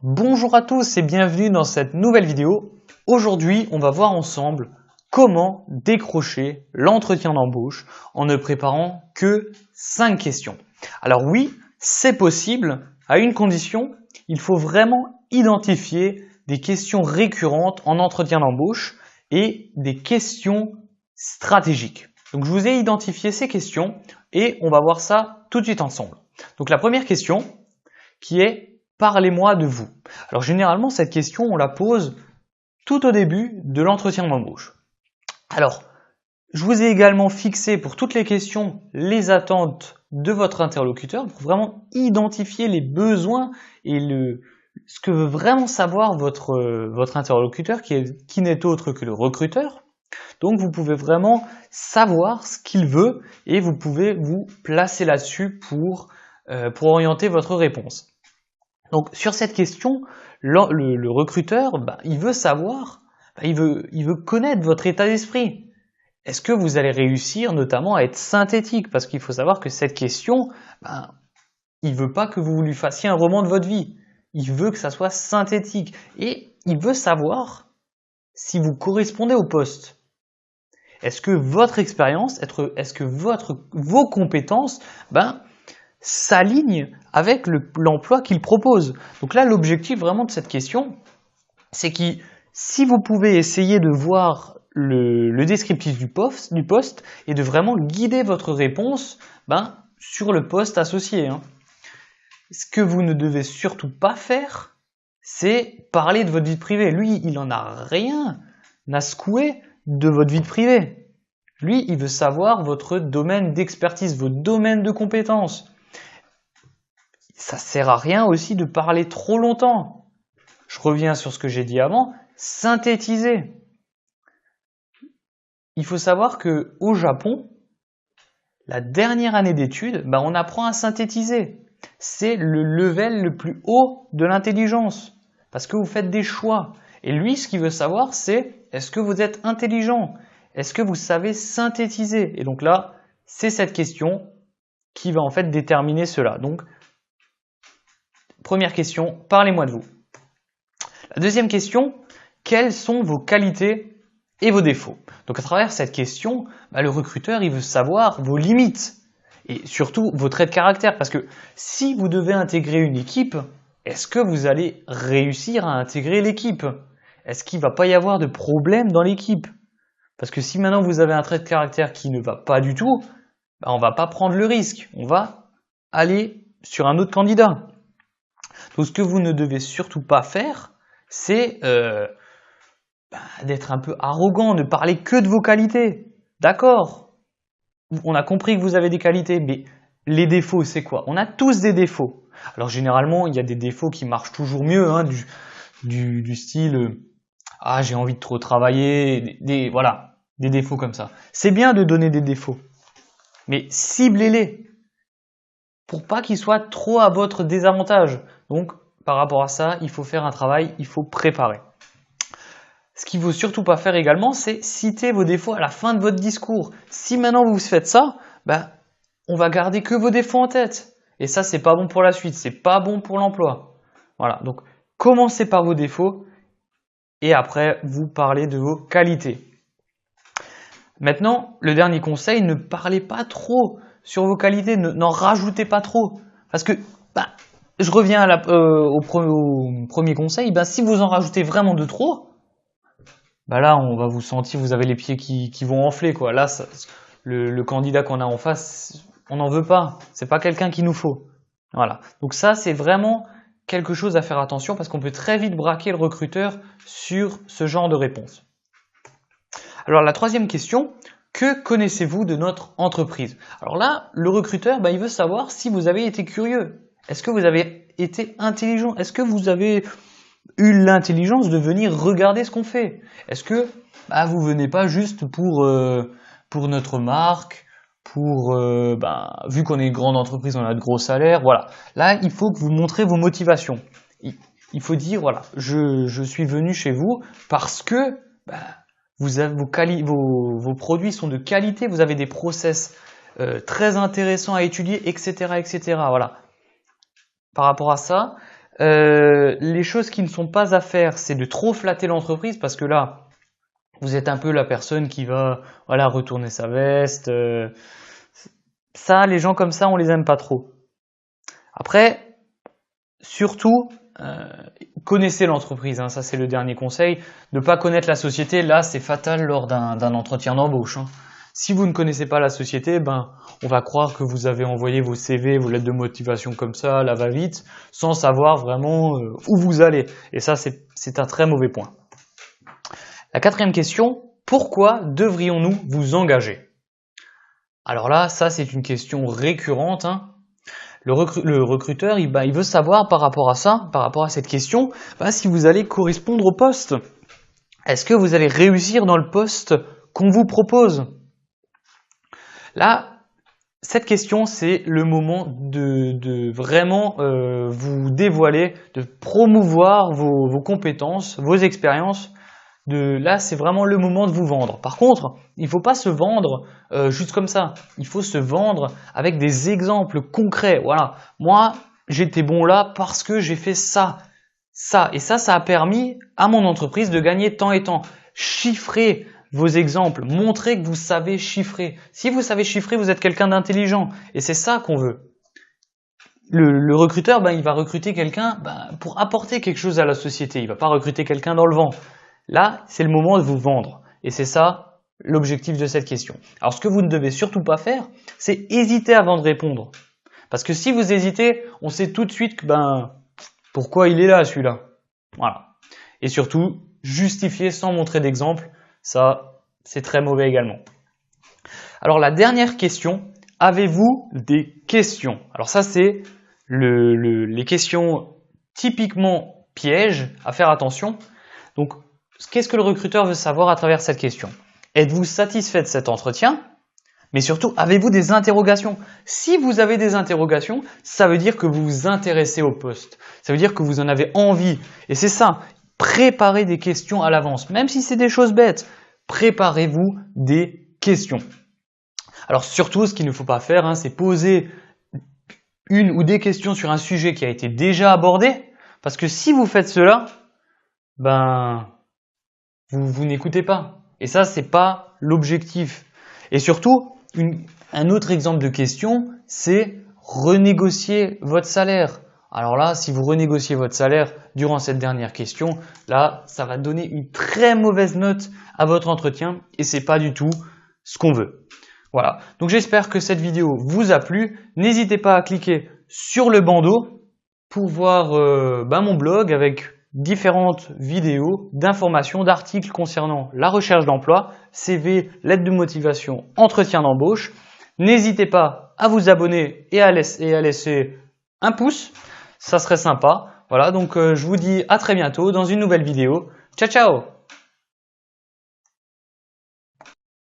Bonjour à tous et bienvenue dans cette nouvelle vidéo. Aujourd'hui, on va voir ensemble comment décrocher l'entretien d'embauche en ne préparant que 5 questions. Alors oui, c'est possible à une condition, il faut vraiment identifier des questions récurrentes en entretien d'embauche et des questions stratégiques. Donc je vous ai identifié ces questions et on va voir ça tout de suite ensemble. Donc la première question qui est parlez-moi de vous. Alors généralement, cette question, on la pose tout au début de l'entretien d'embauche. Alors, je vous ai également fixé pour toutes les questions les attentes de votre interlocuteur pour vraiment identifier les besoins et ce que veut vraiment savoir votre interlocuteur qui n'est autre que le recruteur. Donc vous pouvez vraiment savoir ce qu'il veut et vous pouvez vous placer là-dessus pour orienter votre réponse. Donc sur cette question, le recruteur, il veut savoir, il veut connaître votre état d'esprit. Est-ce que vous allez réussir notamment à être synthétique? Parce qu'il faut savoir que cette question, il veut pas que vous lui fassiez un roman de votre vie. Il veut que ça soit synthétique. Et il veut savoir si vous correspondez au poste. Est-ce que votre expérience, est-ce que vos compétences, s'aligne avec l'emploi qu'il propose. Donc là, l'objectif vraiment de cette question, c'est que si vous pouvez essayer de voir le descriptif du poste et de vraiment guider votre réponse sur le poste associé. Ce que vous ne devez surtout pas faire, c'est parler de votre vie privée. Lui, il n'en a rien à secouer de votre vie privée. Lui, il veut savoir votre domaine d'expertise, votre domaine de compétences. Ça sert à rien aussi de parler trop longtemps. Je reviens sur ce que j'ai dit avant, synthétiser. Il faut savoir que au Japon, la dernière année d'études, on apprend à synthétiser. C'est le level le plus haut de l'intelligence parce que vous faites des choix. Et lui, ce qu'il veut savoir, c'est est-ce que vous êtes intelligent? Est-ce que vous savez synthétiser? Et donc là, c'est cette question qui va en fait déterminer cela. Donc, première question, parlez-moi de vous. La deuxième question, quelles sont vos qualités et vos défauts? Donc à travers cette question, le recruteur il veut savoir vos limites et surtout vos traits de caractère. Parce que si vous devez intégrer une équipe, est-ce que vous allez réussir à intégrer l'équipe? Est-ce qu'il ne va pas y avoir de problème dans l'équipe? Parce que si maintenant vous avez un trait de caractère qui ne va pas du tout, on ne va pas prendre le risque. On va aller sur un autre candidat. Donc ce que vous ne devez surtout pas faire, c'est d'être un peu arrogant, ne parler que de vos qualités. D'accord, on a compris que vous avez des qualités, mais les défauts, c'est quoi? On a tous des défauts. Alors généralement, il y a des défauts qui marchent toujours mieux, du style j'ai envie de trop travailler, des défauts comme ça. C'est bien de donner des défauts, mais ciblez-les pour pas qu'ils soient trop à votre désavantage. Donc, par rapport à ça, il faut faire un travail, il faut préparer. Ce qu'il ne faut surtout pas faire également, c'est citer vos défauts à la fin de votre discours. Si maintenant vous faites ça, on va garder que vos défauts en tête. Et ça, c'est pas bon pour la suite, c'est pas bon pour l'emploi. Voilà, donc commencez par vos défauts et après, vous parlez de vos qualités. Maintenant, le dernier conseil, ne parlez pas trop sur vos qualités, n'en rajoutez pas trop. Parce que, je reviens au premier conseil, si vous en rajoutez vraiment de trop, là on va vous sentir, vous avez les pieds qui vont enfler, quoi. Là, le candidat qu'on a en face, on n'en veut pas. C'est pas quelqu'un qu'il nous faut. Voilà. Donc ça, c'est vraiment quelque chose à faire attention parce qu'on peut très vite braquer le recruteur sur ce genre de réponse. Alors la troisième question, que connaissez-vous de notre entreprise? Alors là, le recruteur, il veut savoir si vous avez été curieux. Est-ce que vous avez été intelligent? Est-ce que vous avez eu l'intelligence de venir regarder ce qu'on fait? Est-ce que vous venez pas juste pour notre marque, vu qu'on est une grande entreprise, on a de gros salaires, voilà. Là, il faut que vous montrez vos motivations. Il faut dire, voilà, je suis venu chez vous parce que vos produits sont de qualité, vous avez des process très intéressants à étudier, etc., etc. Voilà. Par rapport à ça, Les choses qui ne sont pas à faire, c'est de trop flatter l'entreprise parce que là, vous êtes un peu la personne qui va voilà, retourner sa veste. Ça, les gens comme ça, on les aime pas trop. Après, surtout, connaissez l'entreprise. Hein, ça, c'est le dernier conseil. Ne pas connaître la société, là, c'est fatal lors d'un entretien d'embauche. Hein. Si vous ne connaissez pas la société, ben, on va croire que vous avez envoyé vos CV, vos lettres de motivation comme ça, là va-vite, sans savoir vraiment où vous allez. Et ça, c'est un très mauvais point. La quatrième question, pourquoi devrions-nous vous engager? Alors là, ça, c'est une question récurrente. Hein. Le recruteur, il veut savoir par rapport à ça, par rapport à cette question, si vous allez correspondre au poste. Est-ce que vous allez réussir dans le poste qu'on vous propose? Là, cette question, c'est le moment de vraiment vous dévoiler, de promouvoir vos compétences, vos expériences. Là, c'est vraiment le moment de vous vendre. Par contre, il ne faut pas se vendre juste comme ça. Il faut se vendre avec des exemples concrets. Voilà, moi, j'étais bon là parce que j'ai fait ça, ça. Et ça a permis à mon entreprise de gagner tant et tant. Chiffrez vos exemples, montrez que vous savez chiffrer. Si vous savez chiffrer, vous êtes quelqu'un d'intelligent. Et c'est ça qu'on veut. Le recruteur, il va recruter quelqu'un pour apporter quelque chose à la société. Il ne va pas recruter quelqu'un dans le vent. Là, c'est le moment de vous vendre. Et c'est ça l'objectif de cette question. Alors, ce que vous ne devez surtout pas faire, c'est hésiter avant de répondre. Parce que si vous hésitez, on sait tout de suite que pourquoi il est là celui-là. Voilà. Et surtout, justifier sans montrer d'exemple, ça, c'est très mauvais également. Alors, la dernière question, avez-vous des questions? Alors ça, c'est les questions typiquement pièges, à faire attention. Donc, qu'est-ce que le recruteur veut savoir à travers cette question? Êtes-vous satisfait de cet entretien? Mais surtout, avez-vous des interrogations? Si vous avez des interrogations, ça veut dire que vous vous intéressez au poste. Ça veut dire que vous en avez envie. Et c'est ça, préparez des questions à l'avance. Même si c'est des choses bêtes, préparez-vous des questions. Alors surtout, ce qu'il ne faut pas faire, c'est poser une ou des questions sur un sujet qui a été déjà abordé. Parce que si vous faites cela, vous n'écoutez pas. Et ça, c'est pas l'objectif. Et surtout, un autre exemple de question, c'est renégocier votre salaire. Alors là, si vous renégociez votre salaire durant cette dernière question, là, ça va donner une très mauvaise note à votre entretien et c'est pas du tout ce qu'on veut. Voilà. Donc j'espère que cette vidéo vous a plu. N'hésitez pas à cliquer sur le bandeau pour voir mon blog avec différentes vidéos, d'informations, d'articles concernant la recherche d'emploi, CV, lettre de motivation, entretien d'embauche. N'hésitez pas à vous abonner et à laisser un pouce, ça serait sympa. Voilà, donc je vous dis à très bientôt dans une nouvelle vidéo. Ciao, ciao!